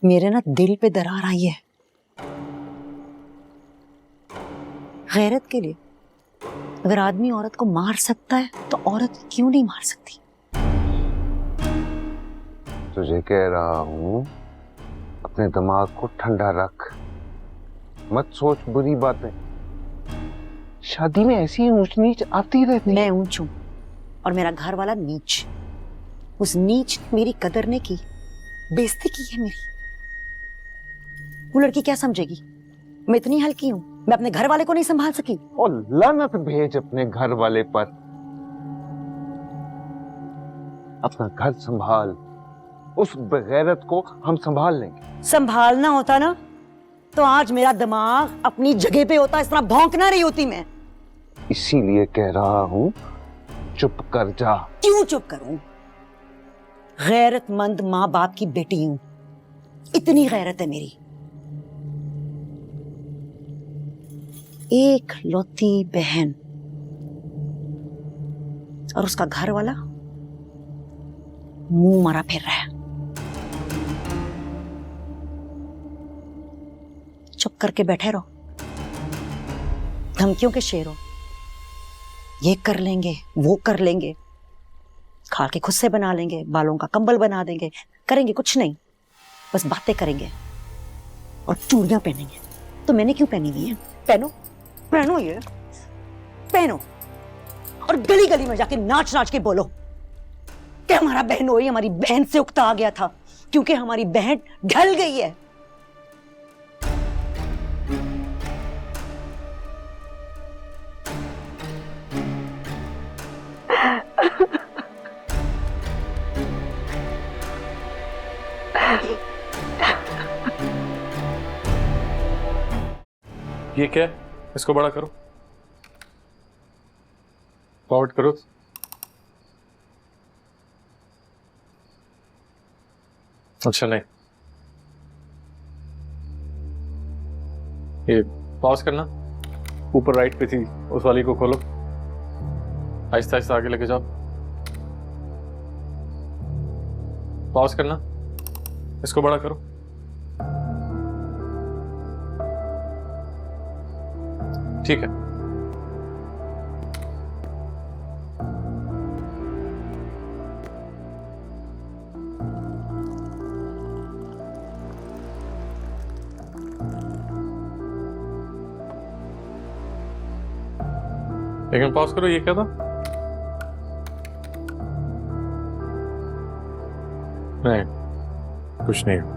मेरे ना दिल पे दरार आई है गैरत के लिए। अगर आदमी औरत को मार सकता है तो औरत क्यों नहीं मार सकती? तुझे कह रहा हूं अपने दिमाग को ठंडा रख, मत सोच बुरी बातें। शादी में ऐसी ऊंच नीच आती रहती। मैं ऊंच हूं और मेरा घर वाला नीच। उस नीच ने मेरी कदर ने की, बेइज्जती की है मेरी। वो लड़की क्या समझेगी? मैं इतनी हल्की हूं, मैं अपने घर वाले को नहीं संभाल सकी। और लानत भेज अपने घर वाले पर। अपना घर संभाल, उस बेगैरत को हम संभाल लेंगे। संभालना होता ना तो आज मेरा दिमाग अपनी जगह पे होता, इस तरह भौंक ना रही होती मैं। इसीलिए कह रहा हूं चुप कर जा। क्यों चुप करूं? गैरतमंद माँ बाप की बेटी हूं, इतनी गैरत है मेरी। एक लौती बहन और उसका घर वाला मुंह मारा फिर रहा है। चुप करके बैठे रहो, धमकियों के शेर हो। ये कर लेंगे, वो कर लेंगे, खाल के खुद से बना लेंगे, बालों का कंबल बना देंगे। करेंगे कुछ नहीं, बस बातें करेंगे और चूड़ियां पहनेंगे। तो मैंने क्यों पहनी हुई है? पहनो, पहनो, ये पहनो और गली गली में जाके नाच नाच के बोलो कि हमारा बहनोई हमारी बहन से उकता आ गया था क्योंकि हमारी बहन ढल गई है। ये क्या है? इसको बड़ा करो, फॉरवर्ड करो। अच्छा नहीं, ये पॉज करना। ऊपर राइट पे थी, उस वाली को खोलो, आहिस्ता आहिस्ता आगे लेके जाओ। पॉज करना, इसको बड़ा करो। ठीक है। लेकिन पॉज करो, ये क्या था? नहीं, कुछ नहीं।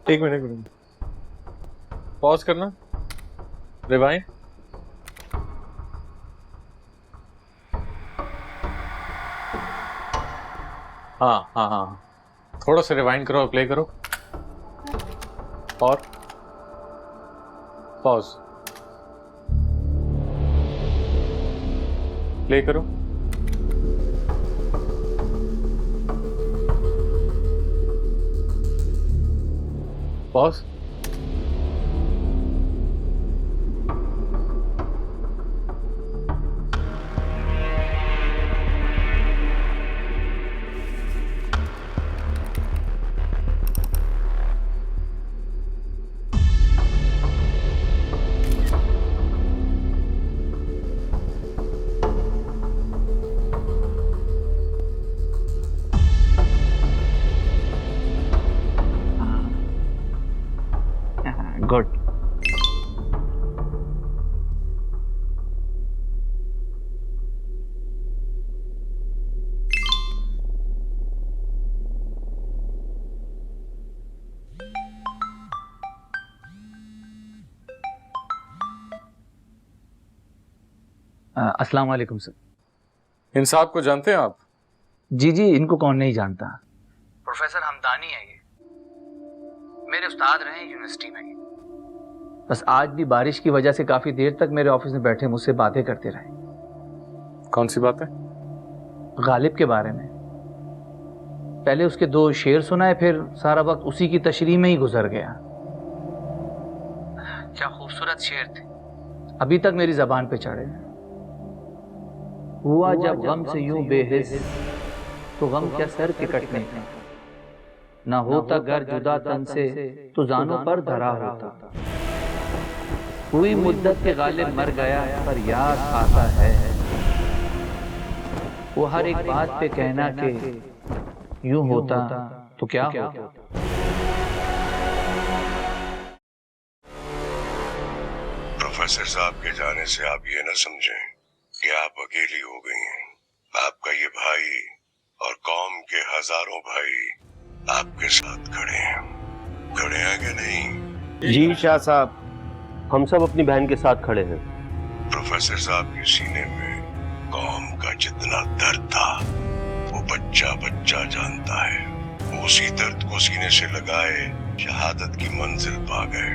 एक मिनट, पॉज करना, रिवाइंड। हाँ हाँ हाँ, थोड़ा सा रिवाइंड करो और प्ले करो। और पॉज, प्ले करो। पॉज। गुड। अस्सलाम वालेकुम सर। इन साहब को जानते हैं आप? जी जी, इनको कौन नहीं जानता। प्रोफेसर हमदानी है ये, मेरे उस्ताद रहे हैं यूनिवर्सिटी में। बस आज भी बारिश की वजह से काफी देर तक मेरे ऑफिस में बैठे मुझसे बातें करते रहे। कौन सी बात है? गालिब के बारे में। पहले उसके 2 शेर सुनाए, फिर सारा वक्त उसी की तशरीह में ही गुजर गया। क्या खूबसूरत शेर थे, अभी तक मेरी जबान पे चढ़े। हुआ जब गम से यूं बेहिस, तो गम क्या सर के कटने का, ना होता घर जुदा तन से, तो जानों पर धरा होता। हुई मुद्दत के गालिब मर गया, पर याद आता है वो हर एक बात पे कहना के यूं होता तो क्या होता। प्रोफेसर साहब के जाने से आप ये न समझें कि आप अकेली हो गई हैं। आपका ये भाई और कौम के हजारों भाई आपके साथ खड़े हैं कि नहीं? जी शाह साहब, हम सब अपनी बहन के साथ खड़े हैं। प्रोफेसर साहब के सीने में कौम का जितना दर्द था वो बच्चा बच्चा जानता है। वो उसी दर्द को सीने से लगाए शहादत की मंजिल पा गए।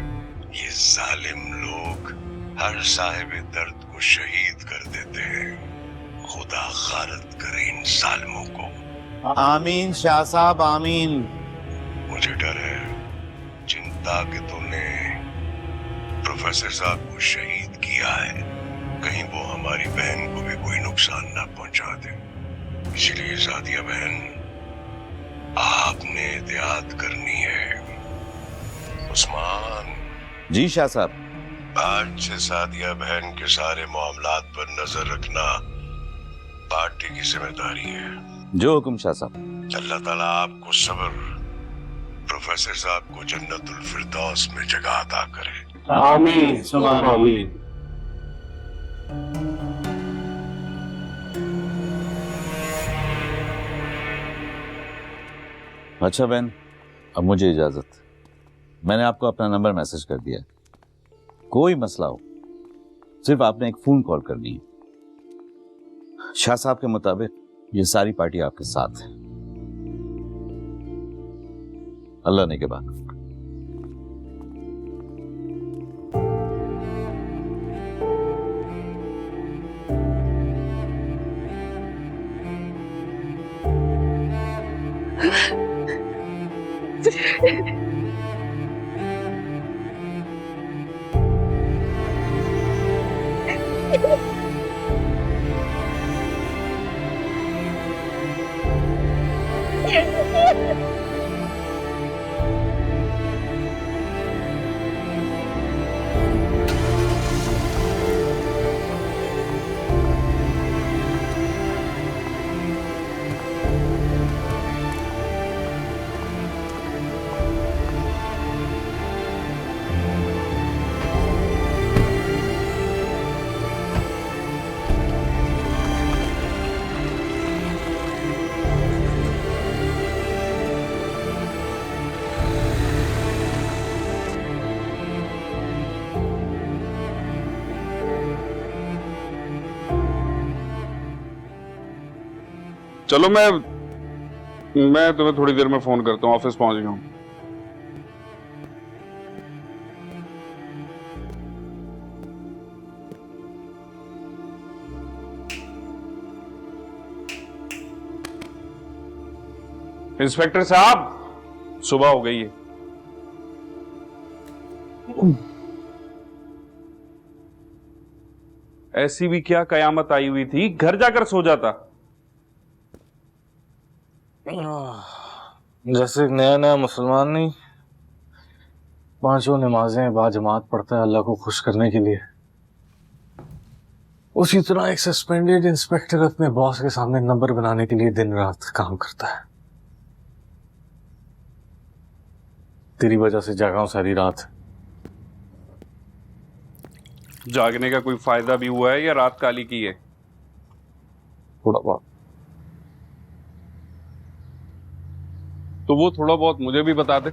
ये जालिम लोग हर साहिब दर्द को शहीद कर देते हैं। खुदा खारत करे इन जालिमों को। आमीन शाह साहब, आमीन। मुझे डर है जिन ताकतों ने प्रोफेसर साहब को शहीद किया है, कहीं वो हमारी बहन को भी कोई नुकसान ना पहुंचा दे। इसलिए सादिया बहन, आपने एहतियात करनी है। उस्मान। जी शाह साहब। आज से सादिया बहन के सारे मामलात पर नजर रखना पार्टी की जिम्मेदारी है। जो हुक्म शाह साहब। अल्लाह ताला आपको सब्र, प्रोफेसर साहब को जन्नतुल फिरदौस में जगह अता करे। आमीन सुभान आमीन। अच्छा बहन, अब मुझे इजाजत। मैंने आपको अपना नंबर मैसेज कर दिया। कोई मसला हो सिर्फ आपने एक फोन कॉल करनी है। शाह साहब के मुताबिक ये सारी पार्टी आपके साथ है। अल्लाह ने के बाद। चलो मैं तुम्हें थोड़ी देर में फोन करता हूँ। ऑफिस पहुंच गया हूँ। इंस्पेक्टर साहब, सुबह हो गई है। ऐसी भी क्या कयामत आई हुई थी, घर जाकर सो जाता। जैसे नया नया मुसलमान नहीं, 5 नमाजें बाजमात पढ़ता है अल्लाह को खुश करने के लिए, उसी तरह एक सस्पेंडेड इंस्पेक्टर अपने बॉस के सामने नंबर बनाने के लिए दिन रात काम करता है। तेरी वजह से जागा हूं सारी रात। जागने का कोई फायदा भी हुआ है या रात काली की है? थोड़ा बहुत। तो वो थोड़ा बहुत मुझे भी बता दे।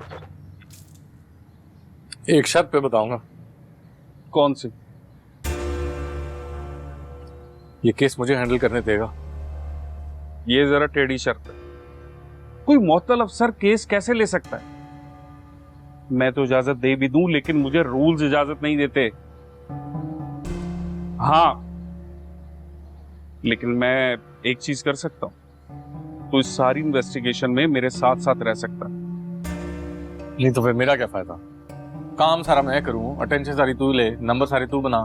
एक शर्त पे बताऊंगा। कौन सी? ये केस मुझे हैंडल करने देगा? ये जरा टेढ़ी शर्त है। कोई मुअत्तल अफसर केस कैसे ले सकता है? मैं तो इजाजत दे भी दूं, लेकिन मुझे रूल्स इजाजत नहीं देते। हाँ, लेकिन मैं एक चीज कर सकता हूं, तो इस सारी इन्वेस्टिगेशन में मेरे साथ साथ रह सकता है। नहीं तो फिर मेरा क्या फायदा? काम सारा मैं करूं, अटेंशन सारी तू ले, नंबर सारे तू बना।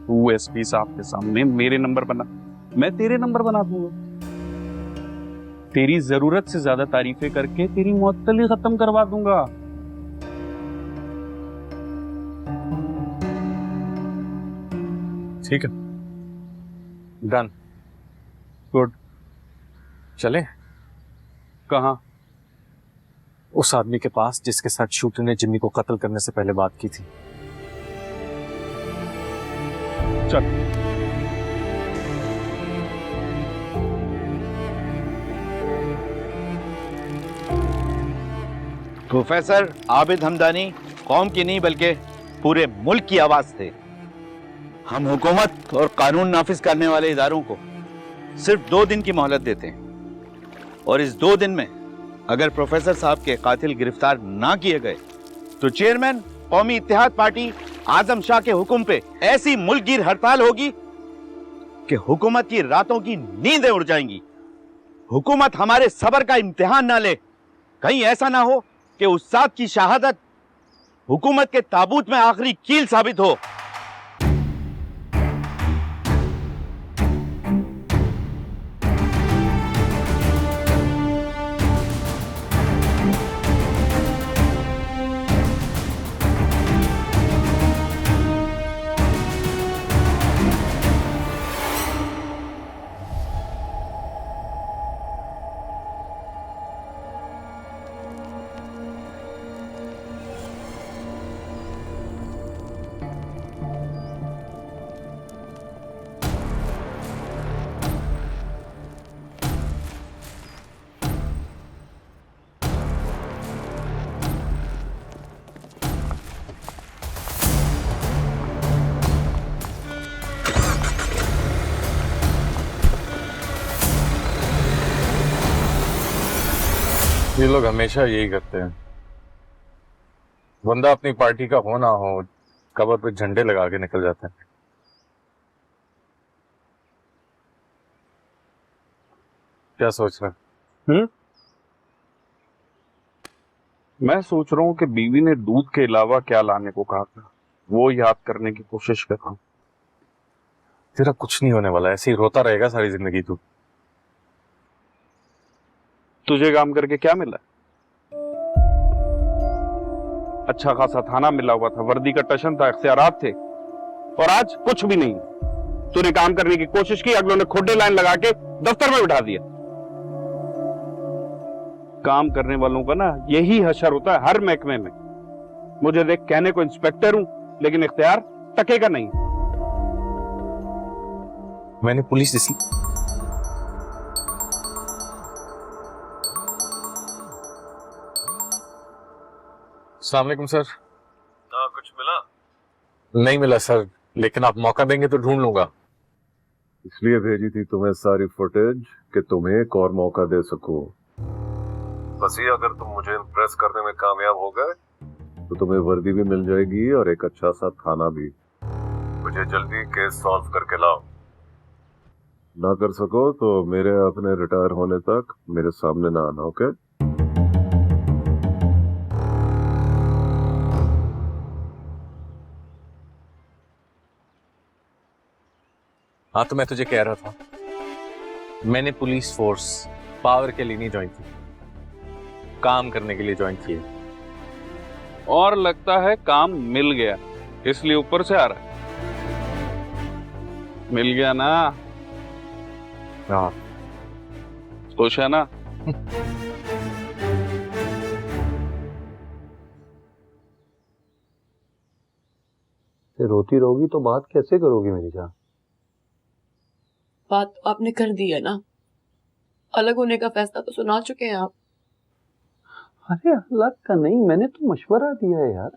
तू एसपी साहब के सामने मेरे नंबर बना, मैं तेरे नंबर बना दूंगा। तेरी जरूरत से ज्यादा तारीफें करके तेरी मुअत्तली खत्म करवा दूंगा। ठीक है, डन। गुड। चले कहाँ? उस आदमी के पास जिसके साथ शूटर ने जिम्मी को कत्ल करने से पहले बात की थी। चल। प्रोफेसर आबिद हमदानी कौम की नहीं बल्कि पूरे मुल्क की आवाज थे। हम हुकूमत और कानून नाफिज करने वाले इदारों को सिर्फ 2 दिन की मोहलत देते हैं, और इस 2 दिन में अगर प्रोफेसर साहब के कातिल गिरफ्तार ना किए गए तो चेयरमैन कौमी इत्तेहाद पार्टी आजम शाह के हुक्म पे ऐसी मुल्कगीर हड़ताल होगी कि हुकूमत की रातों की नींदें उड़ जाएंगी। हुकूमत हमारे सब्र का इम्तिहान ना ले, कहीं ऐसा ना हो कि उस्ताद की शहादत हुकूमत के ताबूत में आखिरी कील साबित हो। ये लोग हमेशा यही करते हैं। बंदा अपनी पार्टी का हो ना हो, कबर पे झंडे लगा के निकल जाते हैं। क्या सोच रहे हैं? मैं सोच रहा हूँ कि बीवी ने दूध के अलावा क्या लाने को कहा था, वो याद करने की कोशिश कर रहा हूँ। तेरा कुछ नहीं होने वाला, ऐसे ही रोता रहेगा सारी जिंदगी तू। तुझे काम करके क्या मिला? अच्छा खासा थाना मिला हुआ था, वर्दी का टशन था, इख्तियारात थे, और आज कुछ भी नहीं। तूने काम करने की कोशिश की, अगलों ने खुड्डे लाइन लगा के दफ्तर में बिठा दिया। काम करने वालों का ना यही हशर होता है हर महकमे में। मुझे देख, कहने को इंस्पेक्टर हूं, लेकिन इख्तियार टके का नहीं। मैंने पुलिस इसलिए अस्सलाम वालेकुम सर। हाँ, कुछ मिला? नहीं मिला सर, लेकिन आप मौका देंगे तो ढूंढ लूंगा। इसलिए भेजी थी तुम्हें सारी फुटेज कि तुम्हें एक और मौका दे सकूं। बस ये, अगर तुम मुझे इम्प्रेस करने में कामयाब हो गए तो तुम्हें वर्दी भी मिल जाएगी और एक अच्छा सा थाना भी। मुझे जल्दी केस सॉल्व करके लाओ। ना कर सको तो मेरे अपने रिटायर होने तक मेरे सामने ना आना, ओके? हाँ, तो मैं तुझे कह रहा था, मैंने पुलिस फोर्स पावर के लिए नहीं ज्वाइन की, काम करने के लिए ज्वाइन किया। और लगता है काम मिल गया, इसलिए ऊपर से आ रहा है। मिल गया ना? हाँ, खुश है ना? रोती रहोगी तो बात कैसे करोगी मेरी जान? बात तो आपने कर दी है ना, अलग होने का फैसला तो सुना चुके हैं आप। अरे अलग का नहीं, मैंने तो मशवरा दिया है यार।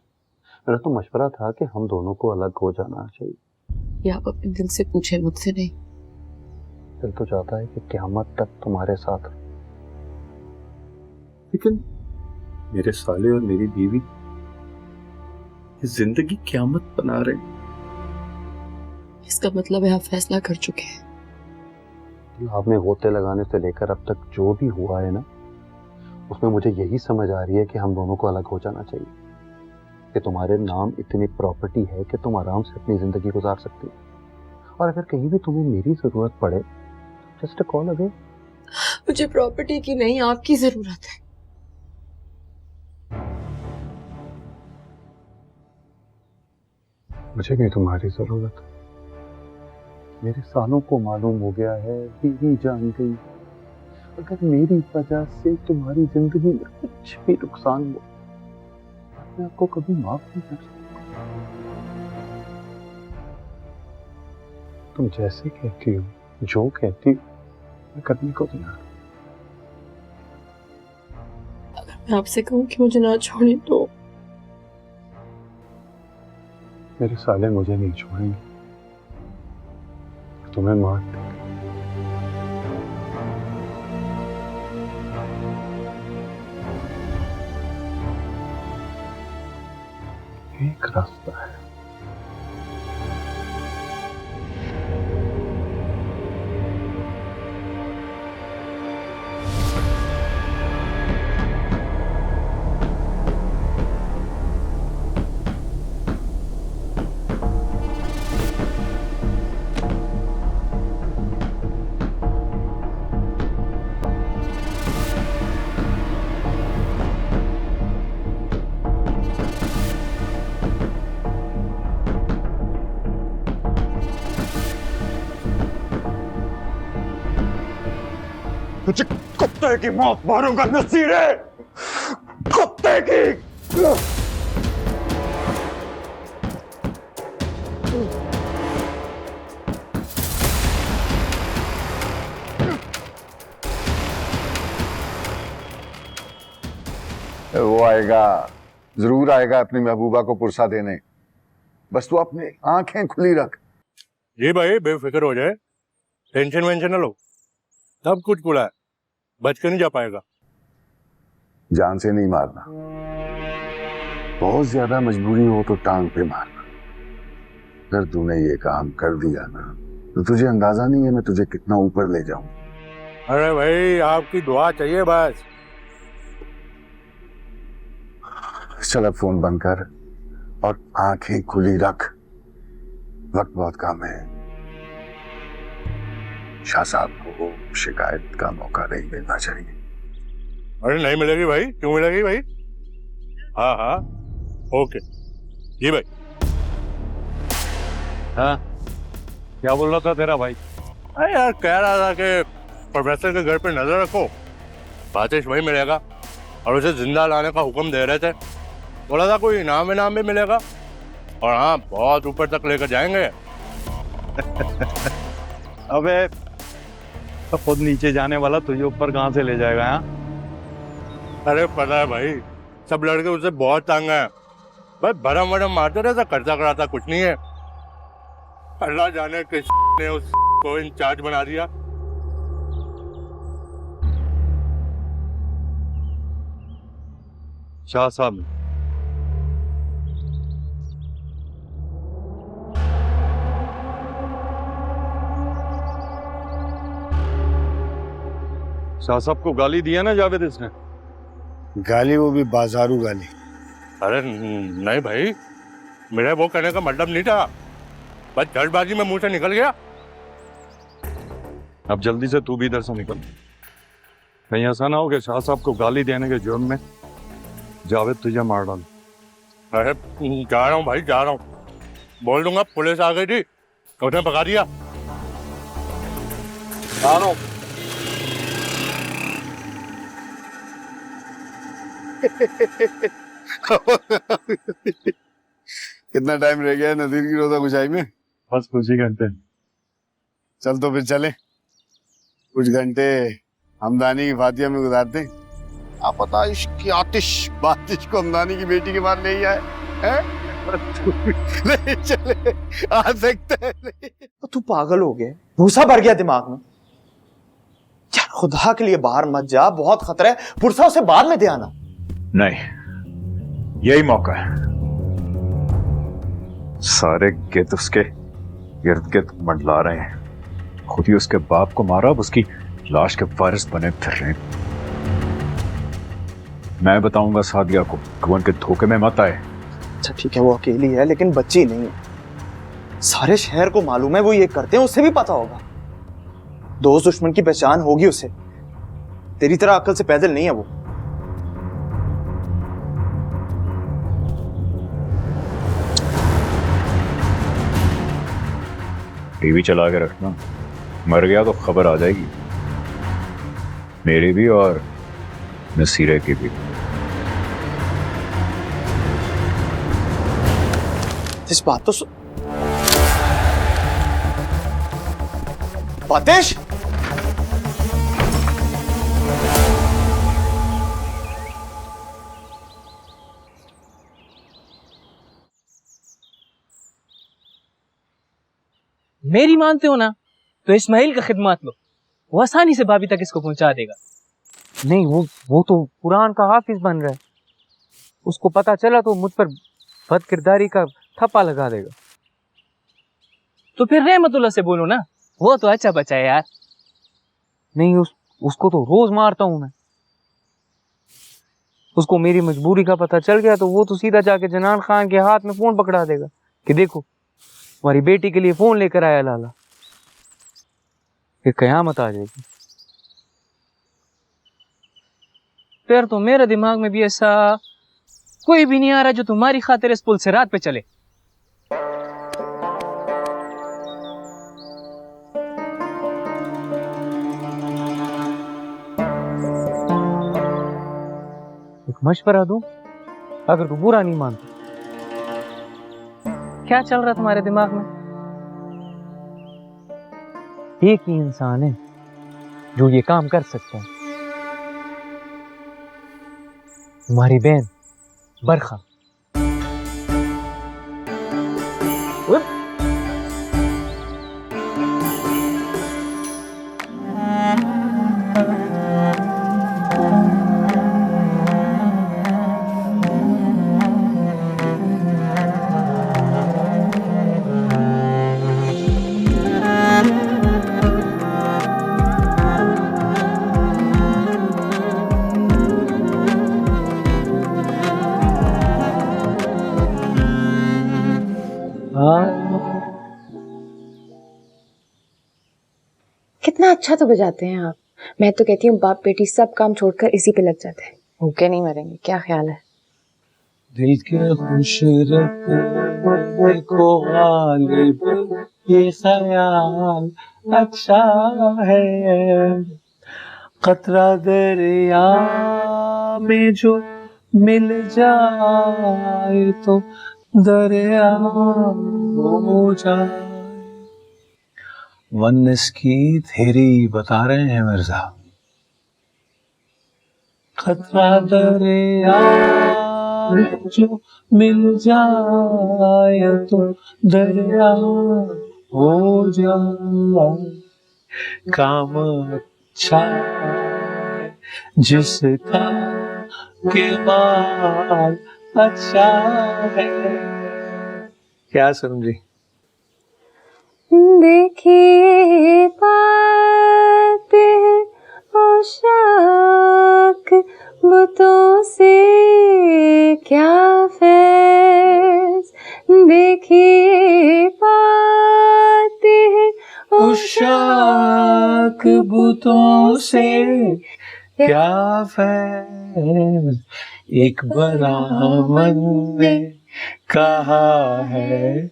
मेरा तो मशवरा था कि हम दोनों को अलग हो जाना चाहिए। ये आप अपने दिल से पूछे, मुझसे नहीं। दिल तो चाहता है कि क़यामत तक तुम्हारे साथ रहे, लेकिन मेरे साले और मेरी बीवी ये जिंदगी क़यामत बना रहे हैं। इसका मतलब है आप फैसला कर चुके हैं। आप में गोते लगाने से लेकर अब तक जो भी हुआ है ना, उसमें मुझे यही समझ आ रही है कि हम दोनों को अलग हो जाना चाहिए, कि तुम्हारे नाम इतनी प्रॉपर्टी है कि तुम आराम से अपनी जिंदगी गुजार सकती हो, और अगर कहीं भी तुम्हें मेरी जरूरत पड़े जस्ट कॉल अवे। मुझे प्रॉपर्टी की नहीं, आपकी जरूरत है। मुझे भी तुम्हारी जरूरत है। मेरे सालों को मालूम हो गया है, बीवी जान गई, अगर मेरी वजह से तुम्हारी जिंदगी में कुछ भी नुकसान हुआ, मैं आपको कभी माफ नहीं कर सकता। तुम जैसे कहती हो, जो कहती हो, मैं करने को तैयार। अगर मैं आपसे कहूं कि मुझे ना छोड़े तो मेरे साले मुझे नहीं छोड़ेंगे, तुम्हें मार देंगे। एक रास्ता है, तुझे कुत्ते की मौत मारूंगा नसीरे, कुत्ते की। वो आएगा, जरूर आएगा अपनी महबूबा को पुरसा देने। बस तू अपनी आंखें खुली रख। जी भाई, बेफिक्र हो जाए, टेंशन वेंशन न लो, सब कुछ खुला है, बच के नहीं जा पाएगा। जान से नहीं मारना, बहुत ज्यादा मजबूरी हो तो टांग पे मारना। अगर तूने ये काम कर दिया ना, तो तुझे अंदाजा नहीं है मैं तुझे कितना ऊपर ले जाऊं। अरे भाई, आपकी दुआ चाहिए बस। चल अब फोन बंद कर और आंखें खुली रख, वक्त बहुत कम है। शाह साहब को शिकायत का मौका नहीं मिलना चाहिए। अरे नहीं मिलेगी भाई, क्यों मिलेगी भाई? हाँ हाँ, ओके जी भाई। हाँ, क्या बोल रहा था तेरा भाई? अरे यार, कह रहा था कि प्रोफेसर के घर पे नजर रखो, बातिश वही मिलेगा, और उसे जिंदा लाने का हुक्म दे रहे थे। बोला था कोई इनाम भी मिलेगा, और हाँ, बहुत ऊपर तक लेकर जाएंगे। अबे तो खुद नीचे जाने वाला तुझे ऊपर कहाँ से ले जाएगा? हाँ, अरे पता है भाई, सब लड़के उससे बहुत तंग हैं। भाई भरम वरम मारते रहता, करता कराता कुछ नहीं है। अल्लाह जाने किस ने उसको इंचार्ज बना दिया। शाह साहब शाह साहब को गाली दिया ना जावेद इसने? गाली, वो भी बाजारू गाली। अरे नहीं भाई, मेरा वो कहने का मतलब नहीं था, बस जल्दबाजी में मुंह से निकल गया। अब जल्दी से तू भी इधर से निकल, कहीं ऐसा ना हो कि शाह साहब को गाली देने के जुर्म में जावेद तुझे मार डाल। अरे जा रहा हूँ भाई, जा रहा हूँ, बोल दूंगा पुलिस आ गई थी, उसने भगा दिया। आ रहा हूँ। कितना टाइम रह गया है नदीर की रोजा गुजाई में? बस कुछ ही घंटे। चल तो फिर चले, कुछ घंटे हमदानी की फातिया में गुजारते हैं। आप पता इश्क की आतिश बातिश को हमदानी की बेटी के बाद ले ही आए हैं। नहीं चले आ सकते नहीं। तो तू पागल हो गया, भूसा भर गया दिमाग में। यार खुदा के लिए बाहर मत जा, बहुत खतरा है। पुरसा उसे बाद में दे आना। नहीं, यही मौका है। सारे गिद्ध उसके इर्द गिर्द मंडला रहे हैं। खुद ही उसके बाप को मारा, अब उसकी लाश के वारिस बने फिर रहे हैं। मैं बताऊंगा सादिया को कि वो उनके धोखे में मत आए। अच्छा ठीक है, वो अकेली है लेकिन बच्ची नहीं है। सारे शहर को मालूम है वो ये करते हैं, उसे भी पता होगा। दोस्त दुश्मन की पहचान होगी उसे। तेरी तरह अक्ल से पैदल नहीं है वो। टीवी चला के रखना, मर गया तो खबर आ जाएगी, मेरी भी और नसीरे की भी। इस बात तो फातिश, मेरी मानते हो ना तो इस्माइल का खिदमत लो, वो आसानी से भाभी तक इसको पहुंचा देगा। नहीं, वो तो कुरान का हाफिज बन रहा है। उसको पता चला तो मुझ पर बद किरदारी का थप्पा लगा देगा। तो फिर रहमतुल्लाह से बोलो ना, वो तो अच्छा बच्चा है यार। नहीं, उसको तो रोज मारता हूं मैं। उसको मेरी मजबूरी का पता चल गया तो वो तो सीधा जाके जनान खान के हाथ में फोन पकड़ा देगा कि देखो तुम्हारी बेटी के लिए फोन लेकर आया लाला। फिर कयामत आ जाएगी। फिर तो मेरे दिमाग में भी ऐसा कोई भी नहीं आ रहा जो तुम्हारी खातिर इस पुल से रात पे चले। एक मशवरा दूं, अगर तू बुरा नहीं मानता। क्या चल रहा तुम्हारे दिमाग में? एक ही इंसान है जो ये काम कर सकता है, तुम्हारी बहन बरखा। कितना अच्छा तो बजाते हैं आप। मैं तो कहती हूँ बाप बेटी सब काम छोड़कर इसी पे लग जाते हैं, भूखे नहीं मरेंगे। क्या ख्याल है? दिल के खुश रखने को गालिब ये ख्याल अच्छा है। कतरा दरिया में जो मिल जाए तो दरिया हो जाए। वन्स की थेरी बता रहे हैं मिर्जा। खतरा दरिया में जो मिल जाए तो दरिया हो जाए। काम अच्छा जिसका के माल अच्छा है। क्या समझी? देखिए पाते हैं पोशाक बुतों से क्या फैज़। देखिए पाते हैं पोशाक बुतों से क्या फैज़। एक ब्राह्मण ने कहा है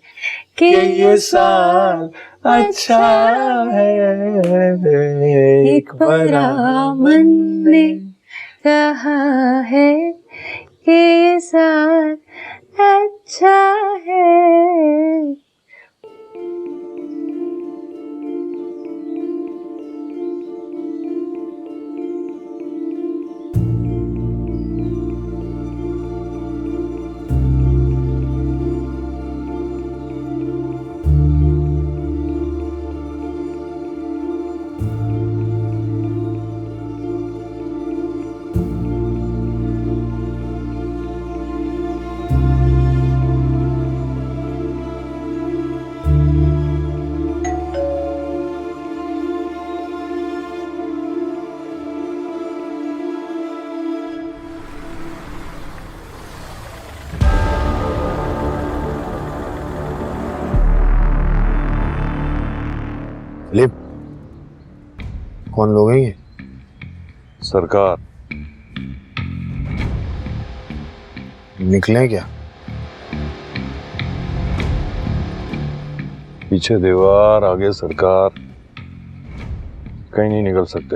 कि ये साल अच्छा है। एक ब्राह्मण ने कहा है कि ये साल अच्छा है। लिप, कौन लोग हैं ये? सरकार। निकले क्या? पीछे दीवार, आगे सरकार, कहीं नहीं निकल सकते।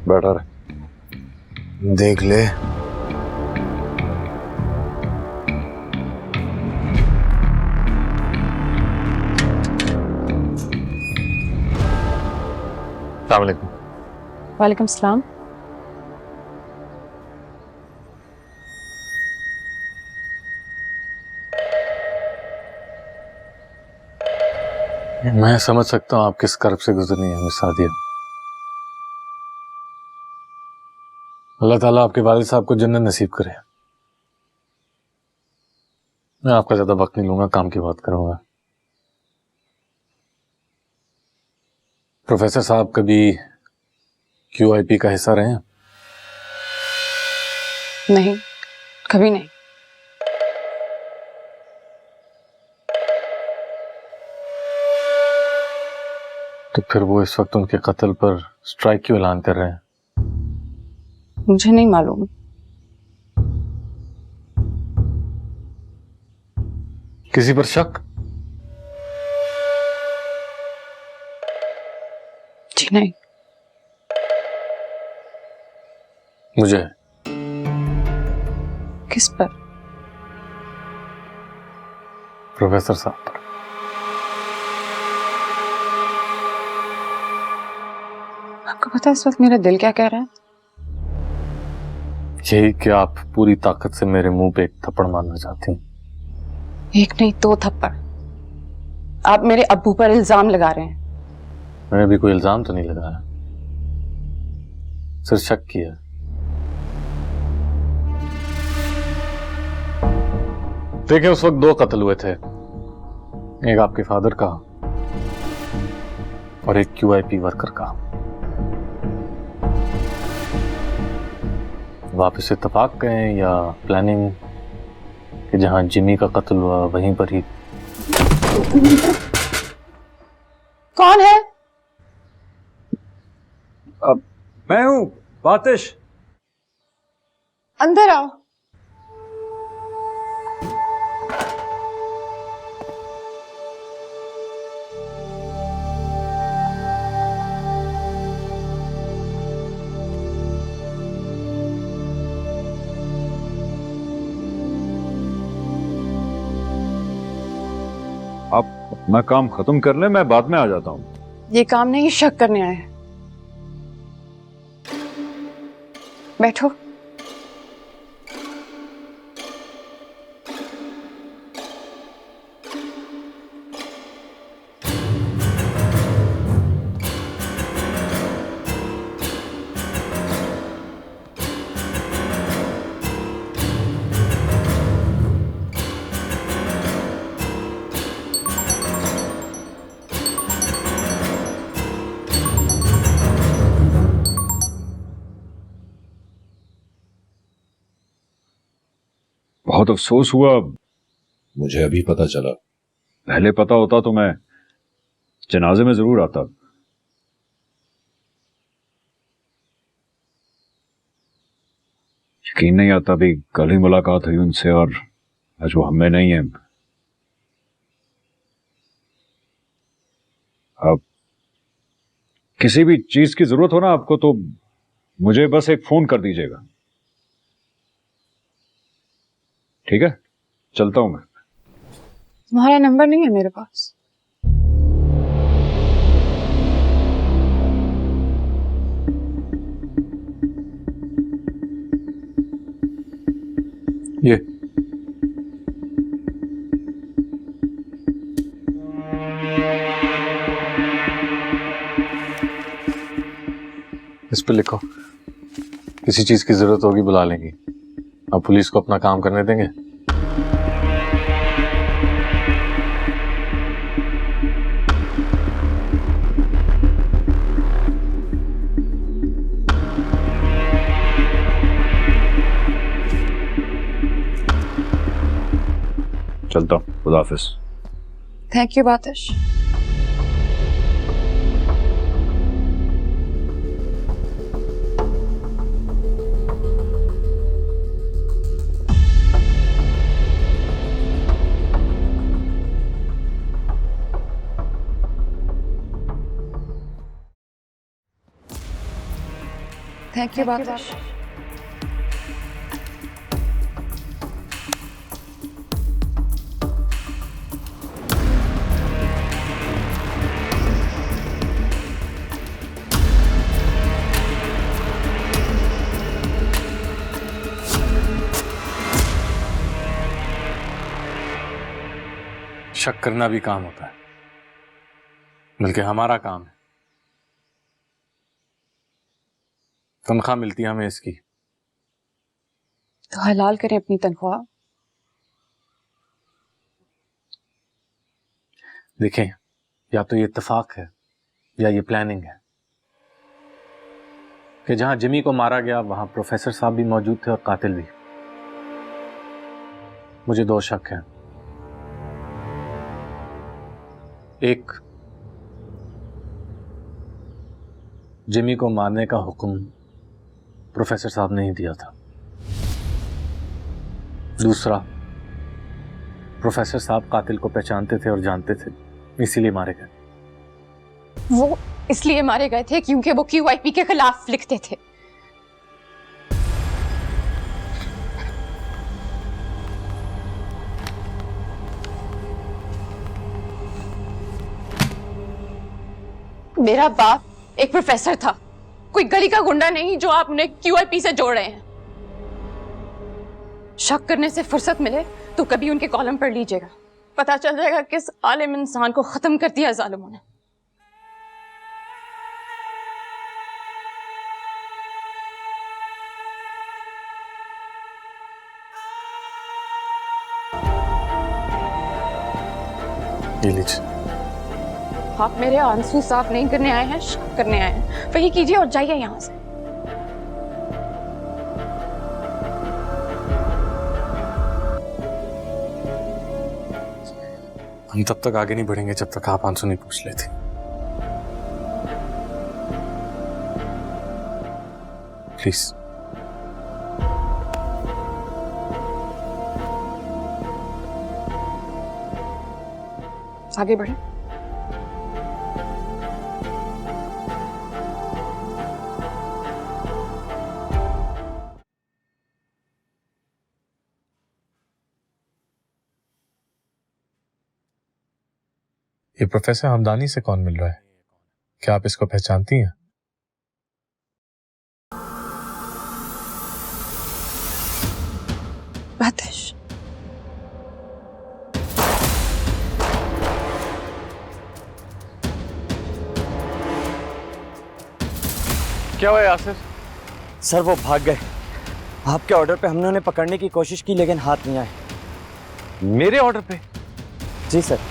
बैठा रहे। देख ले। अस्सलाम वालेकुम। वालेकुम सलाम। मैं समझ सकता हूँ आप किस कर्ब से गुजरनी है मिस सादिया। अल्लाह ताला आपके वालिद साहब को जन्नत नसीब करे। मैं आपका ज्यादा वक्त नहीं लूंगा, काम की बात करूंगा। प्रोफेसर साहब कभी QIP का हिस्सा रहे हैं? नहीं, कभी नहीं। तो फिर वो इस वक्त उनके कत्ल पर स्ट्राइक क्यों ऐलान कर रहे हैं? मुझे नहीं मालूम। किसी पर शक? जी नहीं। मुझे। किस पर? प्रोफेसर साहब पर। आपको पता है इस वक्त मेरा दिल क्या कह रहा है? यही कि आप पूरी ताकत से मेरे मुंह पे एक थप्पड़ मारना चाहती हैं। एक नहीं, 2 थप्पड़। आप मेरे अब्बू पर इल्जाम लगा रहे हैं। मैंने भी कोई इल्जाम तो नहीं लगाया, सिर्फ शक किया। देखिए, उस वक्त 2 कत्ल हुए थे, एक आपके फादर का और एक QIP वर्कर का। वापस इत्तेफाक कहें या प्लानिंग कि जहां जिमी का कत्ल हुआ वहीं पर ही। कौन है? मैं हूं, बातिश। अंदर आओ। आप अपना काम खत्म कर ले, मैं बाद में आ जाता हूं। ये काम नहीं, शक करने आए हैं। बैठो। बहुत अफसोस हुआ, मुझे अभी पता चला। पहले पता होता तो मैं जनाजे में जरूर आता। यकीन नहीं आता भी कल ही मुलाकात हुई उनसे और आज वो हमें नहीं है। अब किसी भी चीज की जरूरत हो ना आपको तो मुझे बस एक फोन कर दीजिएगा, ठीक है? चलता हूं मैं। तुम्हारा नंबर नहीं है मेरे पास। ये इस पे लिखो, किसी चीज की जरूरत होगी बुला लेंगी। अब पुलिस को अपना काम करने देंगे? चलता हूं, खुदा हाफिज। Thank you Batish. Thank you Batish. शक करना भी काम होता है, बल्कि हमारा काम है। तनख्वाह मिलती है हमें इसकी। तो हलाल करें अपनी तनख्वाह। देखें, या तो ये इत्तेफाक है या ये प्लानिंग है कि जहां जिमी को मारा गया वहां प्रोफेसर साहब भी मौजूद थे और कातिल भी। मुझे दो शक हैं। एक, जिमी को मारने का हुक्म प्रोफेसर साहब ने ही दिया था। दूसरा, प्रोफेसर साहब कातिल को पहचानते थे और जानते थे, इसीलिए मारे गए। वो इसलिए मारे गए थे क्योंकि वो QIP के खिलाफ लिखते थे। मेरा बाप एक प्रोफेसर था, कोई गली का गुंडा नहीं जो आप उन्हें QIP से जोड़ रहे हैं। शक करने से फुर्सत मिले तो कभी उनके कॉलम पढ़ लीजिएगा, पता चल जाएगा किस आलिम इंसान को खत्म कर दिया जालिमों ने। ये लीजिए। आप मेरे आंसू साफ नहीं करने आए हैं, शक करने आए हैं। वही कीजिए और जाइए यहां से। हम तब तक आगे नहीं बढ़ेंगे जब तक आप आंसू नहीं पूछ लेते। प्लीज। आगे बढ़े। ये प्रोफेसर हमदानी से कौन मिल रहा है? क्या आप इसको पहचानती हैं? बातिश। क्या हुआ यासिर? सर वो भाग गए। आपके ऑर्डर पे हमने उन्हें पकड़ने की कोशिश की लेकिन हाथ नहीं आए। मेरे ऑर्डर पे? जी सर।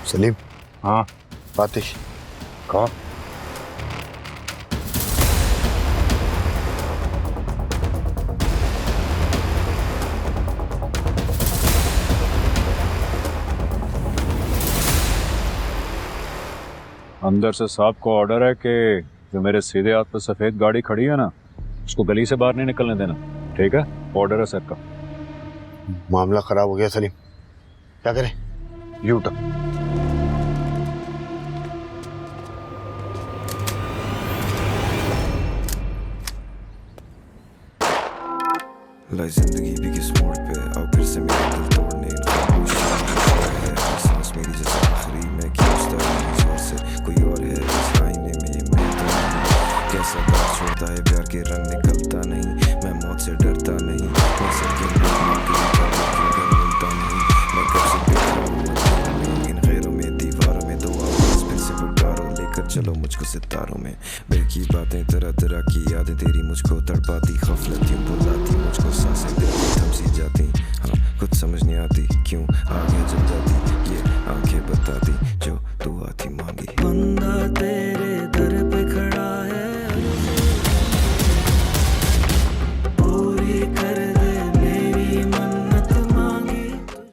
सलीम। हाँ बातिश। कहा? अंदर से साहब को ऑर्डर है कि जो मेरे सीधे हाथ पर सफेद गाड़ी खड़ी है ना, उसको गली से बाहर नहीं निकलने देना। ठीक है? ऑर्डर है सर का। मामला खराब हो गया सलीम, क्या करें? U turn. जिंदगी भी किस मोड़ पे अब फिर से मेरा दिल तोड़ने है। सांस मेरी जैसे आखिरी में खींचता हूँ जोर से, कोई और है इस आईने में ये मैं तो नहीं। कैसा बात छोड़ता है प्यार के रंग निकलता नहीं, मैं मौत से डरता नहीं, मैं सर के मिलता नहीं। मैं कब से बैठा हूँ इन खैरों में, दीवारों में, दो आवाज फिर से पुकारो, लेकर चलो मुझको सितारों में। बेकी बातें तरह तरह की यादें तेरी मुझको तड़पाती, खफलत यूं बुलाती मुझको, सांसें दिल में थमसी जाती। हाँ कुछ समझ नहीं आती क्यों आगे जब जाती ये आंखें बताती, जो